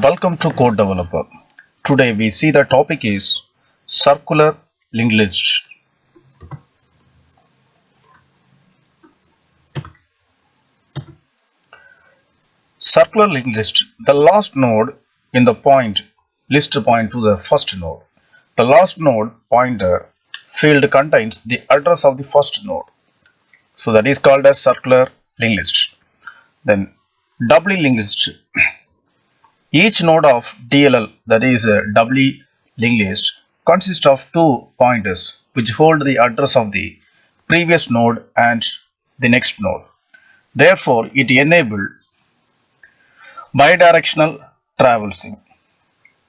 Welcome to Codedeveloper. Today we see the topic is circular linked list. Circular linked list. The last node in the list point to the first node. The last node pointer field contains the address of the first node. So that is called as circular linked list. Then doubly linked list. Each node of DLL, that is a doubly linked list, consists of two pointers which hold the address of the previous node and the next node. Therefore, it enables bidirectional traversing,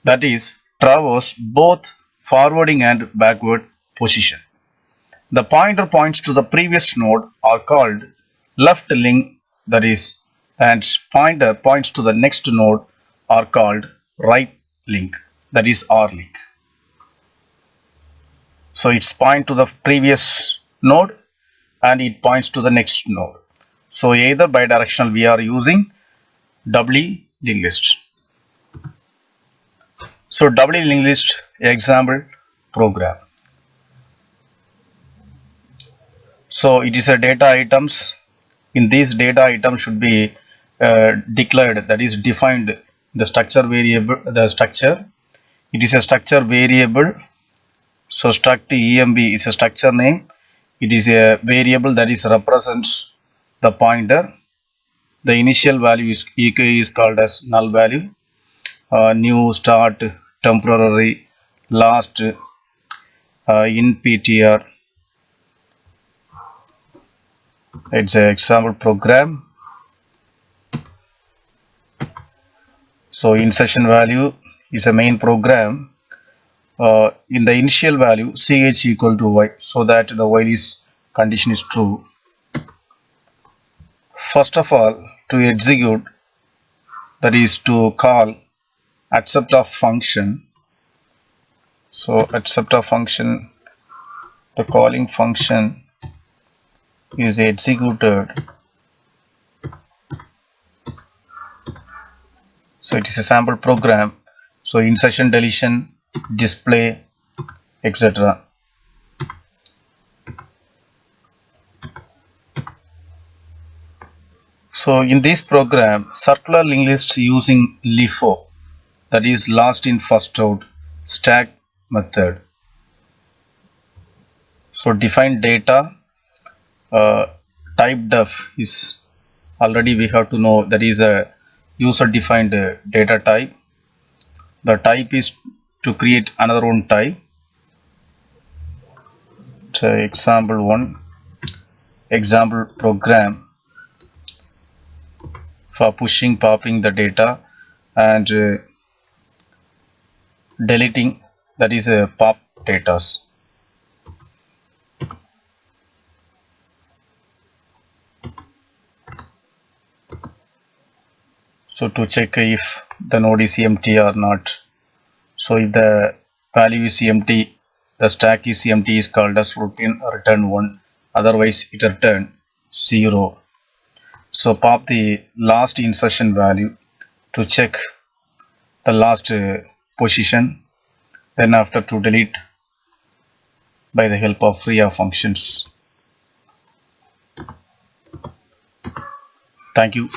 that is, traverse both forwarding and backward position. The pointer points to the previous node are called left link, that is, and pointer points to the next node are called right link, that is R link. So it's point to the previous node and it points to the next node. So either bidirectional we are using doubly linked list. So doubly linked list example program. So it is a data items. In these data items should be declared, that is defined the structure variable, the structure. It is a structure variable. So struct emb is a structure name. It is a variable that is represents the pointer. The initial value is called as null value. New, start, temporary, last, in ptr. It's an example program. So insertion value is a main program. In the initial value ch equal to y, so that the while is condition is true. First of all, to execute, that is to call accept of function. So accept of function, the calling function is executed. So it is a sample program. So insertion, deletion, display, etc. So in this program, circular linked list using LIFO, that is last in first out stack method. So define data, type def is already we have to know, that is a user defined data type. The type is to create another one type. So example 1, example program for pushing, popping the data and deleting, that is pop datas. So to check if the node is empty or not. So if the value is empty, the stack is empty, is called as routine return 1, otherwise it return 0. So pop the last insertion value to check the last position, then after to delete by the help of FreeR functions. Thank you.